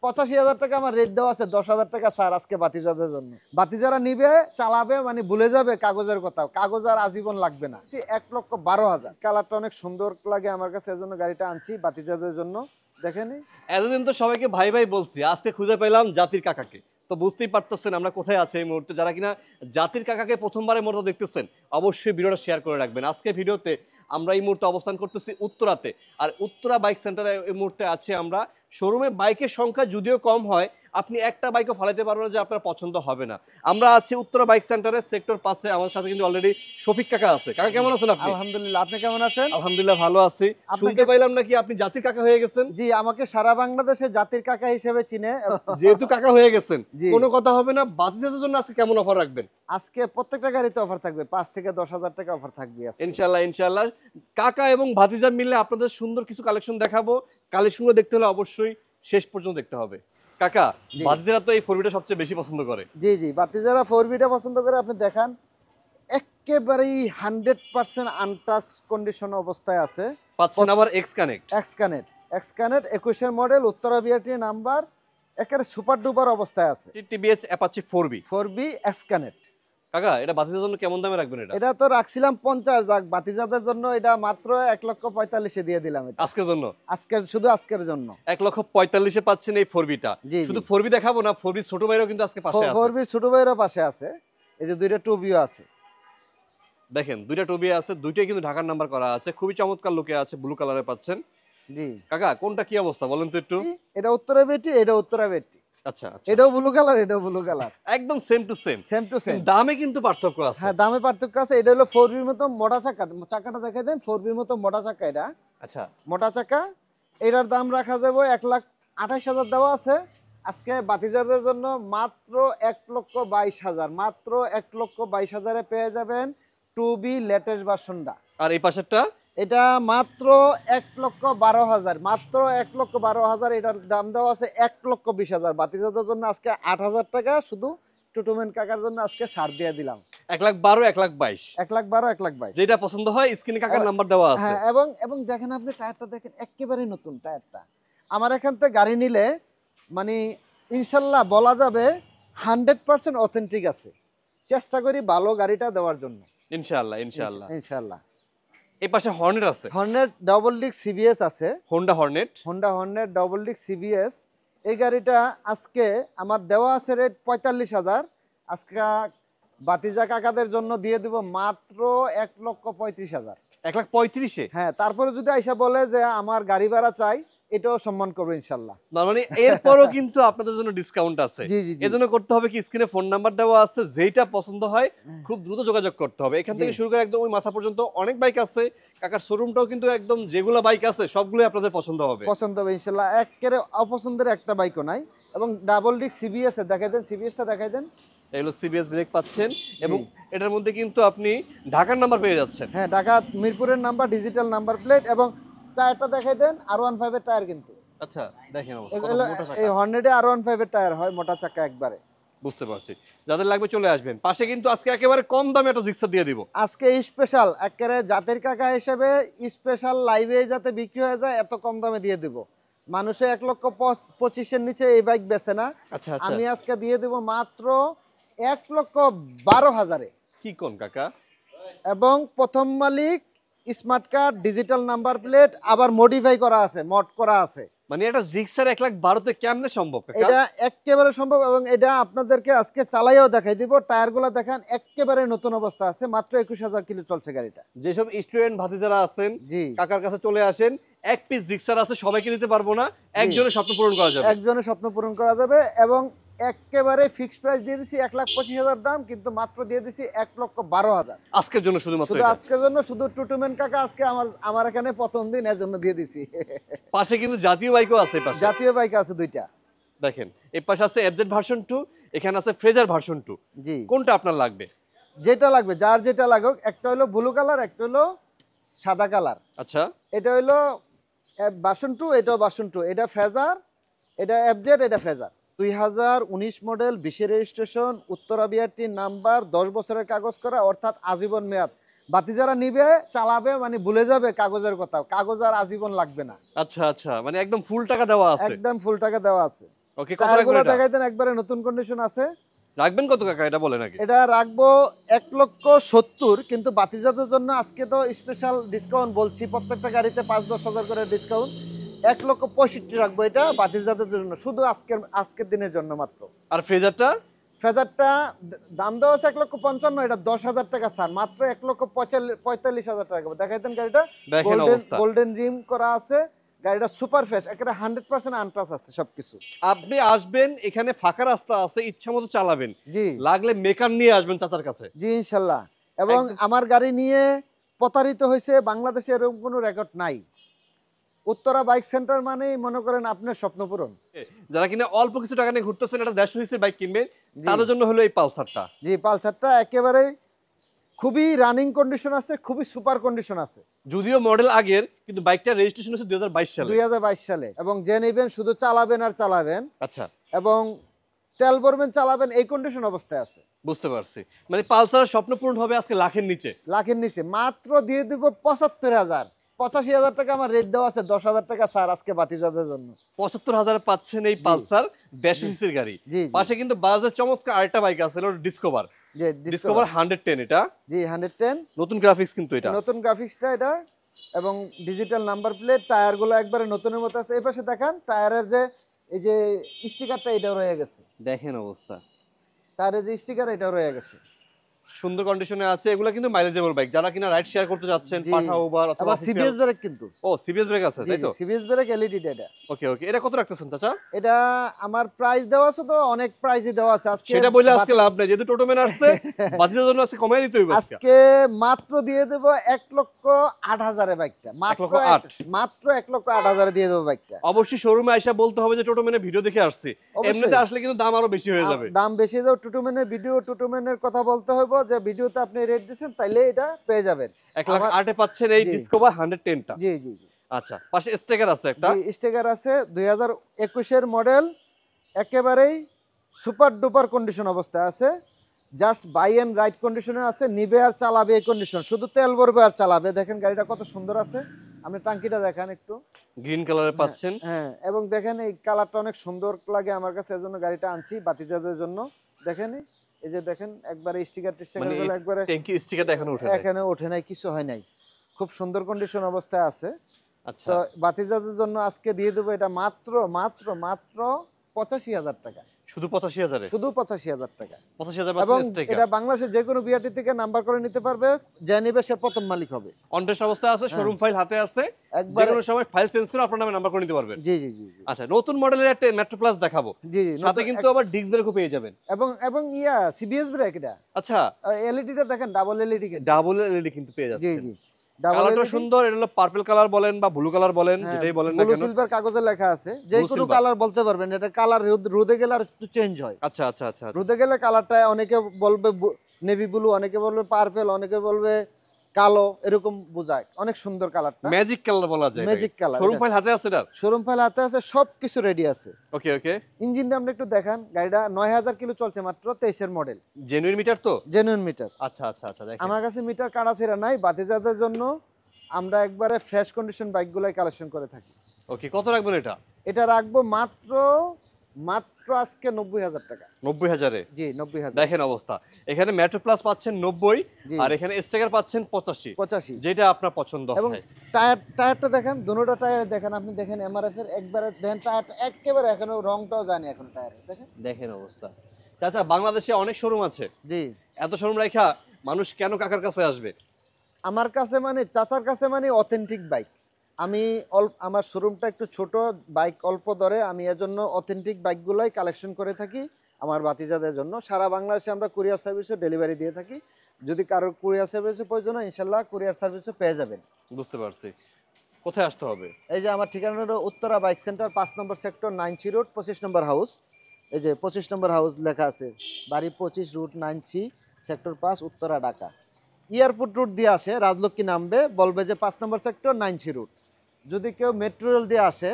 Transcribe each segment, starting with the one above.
85,000 টাকা আমার রেট দেওয়া আছে, 10,000 টাকা স্যার আজকে বাতিজাদের জন্য। বাতি যারা নিবে চালাবে মানে ভুলে যাবে কাগজের কথা, কাগজ আর আজীবন লাগবে না। 1,12,000 কালারটা অনেক সুন্দর লাগে আমার কাছে, এজন্য গাড়িটা আনছি বাতিজাদের জন্য। দেখেনি এতদিন তো সবাইকে ভাই ভাই বলছি, আজকে খুঁজে পেলাম জাতির কাকাকে। তো বুঝতেই পারতেছেন আমরা কোথায় আছি এই মুহূর্তে। যারা কিনা জাতির কাকাকে প্রথমবারের মতো দেখতেছেন অবশ্যই ভিডিওটা শেয়ার করে রাখবেন। আজকে ভিডিওতে আমরা এই মুহূর্তে অবস্থান করতেছি উত্তরাতে, আর উত্তরা বাইক সেন্টারে এই মুহূর্তে আছি আমরা। শোরুমে বাইকের সংখ্যা যদিও কম হয়, আপনি একটা বাইকও ফালাইতে পারবেন না যে আপনার পছন্দ হবে না। আমরা আছি উত্তরা বাইক সেন্টারে সেক্টর 5-এ। আমার সাথে কিন্তু অলরেডি শফিক কাকা আছে। কাকা কেমন আছেন আপনি? আলহামদুলিল্লাহ, আপনি কেমন আছেন? আলহামদুলিল্লাহ ভালো আছি। শুনতে আপনাকে পাইলাম নাকি আপনি জাতির কাকা হয়ে গেছেন? জি, আমাকে সারা বাংলাদেশে জাতির কাকা হিসেবে চিনে। যেহেতু কাকা হয়ে গেছেন জি। কোনো কথা হবে না। বাতিজাদের জন্য আজকে কেমন অফার রাখবেন? আজকে প্রত্যেকটা গাড়িতে অফার থাকবে, 5 থেকে 10,000 টাকা অফার থাকবে আজকে। ইনশাল্লাহ ইনশাল্লাহ। কাকা এবং ভাতিজা মিলে আপনাদের সুন্দর কিছু কালেকশন দেখাবো। কালেকশনগুলো দেখতে হলে অবশ্যই শেষ পর্যন্ত দেখতে হবে। কাকা, জি। ভাতিজারা তো এই ফোরবিটা সবচেয়ে বেশি পছন্দ করে। জি জি, বাতি যারা 4Bটা পছন্দ করে আপনি দেখান, একেবারেই 100% আনটাচ কন্ডিশন অবস্থায় আছে। পাচ্ছেন আবার x connect. এক্সকানেট 21-এর model, Uttara BRT number, একেবারে সুপার ডুপার অবস্থায় আছে। TVS Apache 4B। 4B এক্সকানেট। কাকা, এটা ভাতিজার জন্য কেমন দামে রাখবেন এটা? এটা তো রাখছিলাম 50, যাক বাতিজাদের জন্য এটা মাত্র 1,45,000 দিয়ে দিলাম এটা আজকের জন্য শুধু আজকের জন্য 1,45,000 পাচ্ছেন এই 4Bটা। জি, শুধু জি। 4B দেখাবো না, 4B ছোট ভাইরাও কিন্তু আজকে পাশে আছে। 4B ছোট ভাইয়েরও পাশে আছে, এই যে দুইটা 2Bও আছে। দেখেন দুইটা 2B আছে, দুইটাই কিন্তু ঢাকার নাম্বার করা আছে। খুবই চমৎকার লুকে আছে, ব্লু কালারে পাচ্ছেন। জি কাকা, কোনটা কি অবস্থা বলেন তো একটু? জি, এটা উত্তরা বেটি, এটা উত্তরা বেটি। আচ্ছা আচ্ছা, এটাও ব্লু কালার, এটাও ব্লু কালার, একদম same to same. Same to same. দামে কিন্তু পার্থক্য আছে। হ্যাঁ, দামে পার্থক্য আছে। এটা হলো 4Bর মতো মোটা চাকা, চাকাটা দেখে দেন, 4Bর মতো মোটা চাকা এটা। আচ্ছা, মোটা চাকা, এটার দাম রাখা যাবে 1,28,000 দেওয়া আছে আজকে বাতিজাদের জন্য মাত্র 1,22,000, মাত্র 1,22,000-এ পেয়ে যাবেন 2B লেটেস্ট ভার্সনটা। আর এই পাশেরটা? এটা মাত্র 1,12,000, মাত্র 1,12,000। এটার দাম দেওয়া আছে 1,20,000। বাতিজাদের জন্য আজকে 8,000 টাকা শুধু টুটুমেন কাকার জন্য আজকে ছাড় দিয়ে দিলাম। 1,12,000, 1,22,000, 1,12,000, 1,22,000। যেটা পছন্দ হয় স্ক্রিনে কাকার নাম্বার দেওয়া আছে। হ্যাঁ, এবং দেখেন আপনি টায়ারটা দেখেন, একেবারে নতুন টায়ারটা। আমার এখান থেকে গাড়ি নিলে মানে ইনশাল্লাহ বলা যাবে 100% অথেন্টিক আছে। চেষ্টা করি ভালো গাড়িটা দেওয়ার জন্য ইনশাআল্লাহ ইনশাআল্লাহ। ইনশাল্লাহ। এই পাশে হর্নেট আছে, হর্নেট ডাবল ডিস্ক সিবিএস আছে, Honda Hornet. Honda Hornet double disc CBS. এই গাড়িটা আজকে আমার দেওয়া আছে রেট 45,000। আজকে বাতিজা কাকাদের জন্য দিয়ে দিব মাত্র 1,35,000। 1,35,000-এ? হ্যাঁ, তারপরে যদি আইসা বলে যে আমার গাড়ি ভাড়া চাই, এটাও সম্মান করবো ইনশাল্লাহ। না মানে এরপরও কিন্তু আপনাদের জন্য ডিসকাউন্ট আছে। জি জি জি। এজন্য করতে হবে কি, স্ক্রিনে ফোন নাম্বার দেওয়া আছে, যেটা পছন্দ হয় খুব দ্রুত যোগাযোগ করতে হবে। এখান থেকে জি। শুরু করে একদম ওই মাথা পর্যন্ত অনেক বাইক আছে। কাকার শোরুমটাও কিন্তু একদম যেগুলো বাইক আছে সবগুলোই আপনাদের পছন্দ হবে। পছন্দ হবে ইনশাল্লাহ, একেবারে অপছন্দের একটা বাইকও নাই। এবং ডাবল ডিস্ক সিবিএস এ দেখাই দেন, সিবিএসটা দেখাই দেন। এগুলো সিবিএস ব্রেক পাচ্ছেন এবং এটার মধ্যে কিন্তু আপনি ঢাকার নাম্বার পেয়ে যাচ্ছেন। হ্যাঁ, ঢাকা মিরপুরের নাম্বার, ডিজিটাল নাম্বার প্লেট। এবং টায়ারটা দেখাই দেন, R15 এর টায়ার কিন্তু। আচ্ছা, দেখেন অবস্থা কত এগুলো মোটা চাকা। এই হর্নেটে R15 এর টায়ার হয়, মোটা চাকা একবারে। বুঝতে পারছি। যাদের লাগবে চলে আসবেন। পাশে কিন্তু আজকে একেবারে কম দামে একটা জিক্সার দিয়ে দিব। আজকে স্পেশাল একেবারে জাতির কাকা হিসেবে স্পেশাল লাইভে যাতে বিক্রি হয়ে যায় এত কম দামে দিয়ে দিব। মানুষে 1,25,000-এর নিচে এই বাইক বেচে না। আচ্ছা আচ্ছা, আমি আজকে দিয়ে দেব মাত্র 1,12,000-এ। কি কোন কাকা? এবং প্রথম মালিক, smart card, digital number plate, আবার মডিফাই করা আছে, মড করা আছে। মানে এটা জিক্সার 1,12,000-তে কেমনে সম্ভব কাকা? এটা একেবারে সম্ভব। এবং এটা আপনাদেরকে আজকে চালাইও দেখাই দিব। টায়ারগুলো দেখেন একেবারে নতুন অবস্থা আছে, মাত্র 21,000 কিলো চলছে গাড়িটা। যেসব স্টুডেন্ট ভাতিজারা আছেন জি, কাকার কাছে চলে আসেন। এক পিস জিক্সার আছে, সবাইকে দিতে পারবো না, একজনের স্বপ্ন পূরণ করা যাবে। একজনের স্বপ্ন পূরণ করা যাবে। এবং একেবারে ফিক্সড প্রাইস দিয়ে দিছি 1,25,000 দাম, কিন্তু মাত্র দিয়ে দিছি 1,12,000 আজকের জন্য শুধুমাত্র শুধু এটা। আজকের জন্য। শুধু টুটুমেন কাকা আজকে আমার এখানে প্রথম দিন, এর জন্য দিয়ে দিছি। পাশে কিন্তু জাতীয় বাইকও আছে এই পাশে। জাতীয় বাইক আছে দুইটা। দেখেন এই পাশে আছে এফজেড ভার্সন 2, এখানে আছে ফ্রেজার ভার্সন 2। জি, কোনটা আপনার লাগবে? যেটা লাগবে, যার যেটা লাগুক। একটা হলো ব্লু কালার, একটা হলো সাদা কালার। আচ্ছা, এটা হলো ভার্সন 2, এটাও ভার্সন 2। এটা ফেজার, এটা এফজেড, এটা ফেজার। 2019 মডেল, 20-এর রেজিস্ট্রেশন, উত্তরা বিআরটি নাম্বার, 10 বছরের কাগজ করা, অর্থাৎ আজীবন মেয়াদ। বাতি যারা নিবে চালাবে মানে ভুলে যাবে কাগজের কথা, কাগজ আর আজীবন লাগবে না। আচ্ছা আচ্ছা, মানে একদম ফুল টাকা দেওয়া আছে। একদম ফুল টাকা দেওয়া আছে। ওকে, কত রাখবেন টায়ারগুলো এটা? দেখাই দেন, একবারে নতুন কন্ডিশন আছে। রাখবেন কত কাকা এটা বলেন আগে। এটা রাখবো 1,70,000, কিন্তু বাতিজাতের জন্য আজকে তো স্পেশাল ডিসকাউন্ট বলছি, প্রত্যেকটা গাড়িতে 5-10 হাজার করে ডিসকাউন্ট। 1,65,000 রাখবো এটা বাতিজাতের জন্য, শুধু আজকের দিনের জন্য মাত্র। আর ফ্রেজারটা? ফেজারটা দাম দেওয়া আছে 1,55,000, এটা 10,000 টাকা স্যার, মাত্র 1,45,000 টাকা দেখাইতেন গাড়িটা। দেখেন অবস্থা। গোল্ডেন রিম করা আছে, গাড়িটা সুপার ফ্রেশ, একেবারে 100% আনটাচ আছে সবকিছু। আপনি আসবেন, এখানে ফাঁকা রাস্তা আছে, ইচ্ছা মতো চালাবেন, জি লাগলে মেকার নিয়ে আসবেন চাচার কাছে। জি ইনশাল্লাহ। এবং একদম। আমার গাড়ি নিয়ে প্রতারিত হয়েছে বাংলাদেশে এরকম কোনো রেকর্ড নাই। উত্তরা বাইক সেন্টার মানেই মনে করেন আপনার স্বপ্নপূরণ। যারা কিনা অল্প কিছু টাকা নিয়ে ঘুরতেছেন, একটা 150 সিসির বাইক কিনবেন, জি তাদের জন্য হলো এই পালসারটা। জি, পালসারটা একেবারে খুবই রানিং কন্ডিশন আছে, খুবই সুপার কন্ডিশন আছে। যদিও মডেল আগের, কিন্তু বাইকটা রেজিস্ট্রেশন হচ্ছে 2022 সালে। 2022 সালে, এবং যে নেবেন শুধু চালাবেন আর চালাবেন, আচ্ছা, এবং তেল ভরবেন চালাবেন, এই কন্ডিশন অবস্থায় আছে। বুঝতে পারছি। মানে পালসারের স্বপ্ন পূরণ হবে আজকে লাখের নিচে। লাখের নিচে মাত্র দিয়ে দিব 75,000। 85,000 টাকা আমার রেট দেওয়া আছে, 10,000 টাকা স্যার আজকে বাতিজাতের জন্য। 75,000 পাচ্ছেন এই পালসার 150 জি। সিসির গাড়ি। জি পাশে কিন্তু বাজাজের চমৎকার আরেকটা বাইক আছে, হলো ডিসকভার। জি ডিসকভার 110 এটা। জি 110 নতুন গ্রাফিক্স কিন্তু এটা। নতুন গ্রাফিক্সটা এটা, এবং ডিজিটাল নাম্বার প্লেট, টায়ারগুলো একবারে নতুনের মতো আছে। এই পাশে দেখেন টায়ারের যে এই যে স্টিকারটা, এটাও রয়ে গেছে। দেখেন অবস্থা। টায়ারের যে স্টিকার, এটাও রয়ে গেছে। সুন্দর কন্ডিশনে আছে। এগুলো কিন্তু মাইলেজেবল বাইক। যারা কিনা রাইড শেয়ার করতে যাচ্ছেন, জি। পাঠা উবার অথবা আবার অফিসিয়াল। সিবিএস ব্রেক কিন্তু। ও, সিবিএস ব্রেক আছে, জি তাই জি তো? সিবিএস ব্রেক এলইডি এটা। ওকে ওকে, এটা কত রাখতেছেন চাচা? এটা আমার প্রাইস দেওয়া আছে, তো অনেক প্রাইসই দেওয়া আছে আজকে। সেটা বলে আজকে লাভ নাই, যেহেতু টোটোম্যান আসছে, বাজেটের জন্য আজকে কমাই দিতে হইবে আজকে। আজকে মাত্র দিয়ে দেব 1,08,000 বাইকটা, মাত্র 1,08,000 মাত্র 1,08,000 দিয়ে দেবো বাইকটা। অবশ্যই শোরুমে আইসা বলতে হবে যে টোটোম্যানের ভিডিও দেখে আসছি। অবশ্যই। এমনিতে আসলে কিন্তু দাম আরো বেশি হয়ে যাবে। দাম বেশি যাও, টুটুমেনের ভিডিও, টুটুমেনের কথা বলতে হবে যে ভিডিওতে আপনি রেট দিচ্ছেন, তাইলে এটা পেয়ে যাবেন। 1,08,000 পাচ্ছেন এই জি। ডিসকভার 110টা। জি জি জি আচ্ছা, পাশে স্টিকার আছে একটা। জি স্টিকার আছে, 2021 মডেল, একেবারেই সুপার ডুপার কন্ডিশন অবস্থায় আছে। জাস্ট বাই এন্ড রাইড কন্ডিশনে আছে, নিবে আর চালাবে এই কন্ডিশন, শুধু তেল ভরবে আর চালাবে। দেখেন গাড়িটা কত সুন্দর আছে, আপনি টাঙ্কিটা দেখান একটু। গ্রিন কালারে পাচ্ছেন। হ্যাঁ, এবং দেখেন এই কালারটা অনেক সুন্দর লাগে আমার কাছে, এজন্য গাড়িটা আনছি বাতিজাদের জন্য। দেখেন এই যে দেখেন একবারে স্টিকার টিস্টিকার মানে গুলো একবারে ট্যাঙ্কি স্টিকারটা এখনো ওঠে নাই। এখানে ওঠে নাই, কিছু হয় নাই, খুব সুন্দর কন্ডিশন অবস্থায় আছে। আচ্ছা, তো বাতিজাদের জন্য আজকে দিয়ে দেবো এটা মাত্র মাত্র মাত্র 85,000 টাকা, শুধু 85,000 এ? শুধু 85,000 টাকা। 85,000 এবং পাচ্ছেন স্টিকার। এটা বাংলাদেশের যে কোনো বিআরটি থেকে নাম্বার করে নিতে পারবে, যে নিবে সে প্রথম মালিক হবে। অনটেস্ট অবস্থায় আছে, শোরুম ফাইল হাতে আছে, যে একবারে কোনো সময় ফাইল চেঞ্জ করে আপনার নামে নাম্বার করে নিতে পারবেন। জি জি জি জি আচ্ছা, নতুন মডেলের একটা মেট্রো প্লাস দেখাবো, জি জি সাথে নতুন কিন্তু আবার ডিস্ক ব্রেকও পেয়ে যাবেন। এবং এবং ইয়া সিবিএস ব্রেক এটা। আচ্ছা, এলইডিটা দেখেন, ডাবল এলইডি কিন্তু। ডাবল এলইডি কিন্তু পেয়ে জি যাচ্ছেন। জি ডাবল কালারটা এলইডি। সুন্দর, এটা হলো পার্পল কালার বলেন বা ব্লু কালার বলেন, হ্যাঁ, যেটাই বলেন না ব্লু কেন। সিলভার কাগজে লেখা আছে, যে Blue কোনো silver। কালার বলতে পারবেন। এটা কালার রোদে গেলে আর একটু চেঞ্জ হয়। আচ্ছা আচ্ছা আচ্ছা আচ্ছা। রোদে গেলে কালারটা অনেকে বলবে নেভি ব্লু, অনেকে বলবে পার্পল, অনেকে বলবে কালো, এরকম বোঝায়। অনেক সুন্দর কালারটা, ম্যাজিক কালার বলা যায়। Magic colour. শোরুম ফাইল হাতে আছে এটার? শোরুম ফাইল হাতে আছে, সবকিছু রেডি আছে। ওকে ওকে। ইঞ্জিনটা আপনি একটু দেখান, গাড়িটা 9,000 কিলো চলছে, মাত্র 23 মডেল, জেনুইন মিটার তো? Genuine metre. আচ্ছা আচ্ছা আচ্ছা, দেখেন। আমার কাছে মিটার কাটা ছেঁড়া নাই, বাতিজাদের জন্য আমরা একবারে ফ্রেশ কন্ডিশন বাইকগুলাই কালেকশন করে থাকি। ওকে, কত রাখবেন এটা? এটা রাখবো মাত্র মাত্র আজকে 90,000 টাকা। 90,000 এ? জি 90,000। দেখেন অবস্থা। এখানে মেট্রো প্লাস পাচ্ছেন 90, জি আর এখানে স্টিকার পাচ্ছেন 85, 85। যেটা আপনার পছন্দ এবং হয়। টায়ারটা দেখেন, দুটোটা টায়ার দেখেন, আপনি দেখেন এমআরএফ এর একবারে দেখেন, টায়ারটা একেবারে এখনো রংটাও জানি এখন টায়ারে দেখেন। দেখেন অবস্থা। চাচা, বাংলাদেশে অনেক শোরুম আছে, জি এত শোরুম রাখা মানুষ কেন কাকার কাছে আসবে? আমার কাছে মানে চাচার কাছে মানে অথেন্টিক বাইক। আমি আমার শোরুমটা একটু ছোট, বাইক অল্প দরে, আমি এজন্য অথেন্টিক বাইকগুলাই কালেকশন করে থাকি আমার বাতিজাদের জন্য। সারা বাংলাদেশে আমরা কুরিয়ার সার্ভিসও ডেলিভারি দিয়ে থাকি। যদি কারোর কুরিয়ার সার্ভিসের প্রয়োজন হয়, ইনশাল্লাহ কুরিয়ার সার্ভিসও পেয়ে যাবেন। বুঝতে পারছি। কোথায় আসতে হবে? এই যে আমার ঠিকানা হলো উত্তরা বাইক সেন্টার, 5 নম্বর সেক্টর, 9C রোড, 25 নম্বর হাউস। এই যে 25 নম্বর হাউস লেখা আছে, বাড়ি 25, route 9C, sector 5, Uttara, Dhaka. Airport route দিয়ে আসে, রাজলক্ষ্মী নামবে, বলবে যে 5 নম্বর সেক্টর, 9C রোড। যদি কেউ মেট্রো রেল দিয়ে আসে,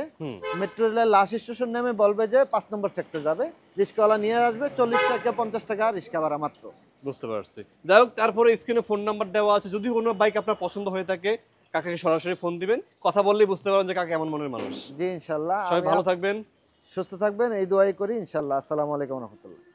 মেট্রো রেলের লাস্ট স্টেশন নেমে বলবে যে 5 নম্বর সেক্টর যাবে, রিক্সাওয়ালা নিয়ে আসবে, 40 টাকা 50 টাকা রিক্সা ভাড়া মাত্র। বুঝতে পারছি। যাই হোক, তারপরে স্ক্রিনে ফোন নাম্বার দেওয়া আছে, যদি কোনো বাইক আপনার পছন্দ হয়ে থাকে কাকাকে সরাসরি ফোন দিবেন, কথা বললেই বুঝতে পারবেন যে কাকা এমন মনের মানুষ। জি ইনশাল্লাহ। সবাই ভালো থাকবেন। সুস্থ থাকবেন এই দোয়াই করি ইনশাল্লাহ। আসসালামু আলাইকুম রহমতুল্লাহ।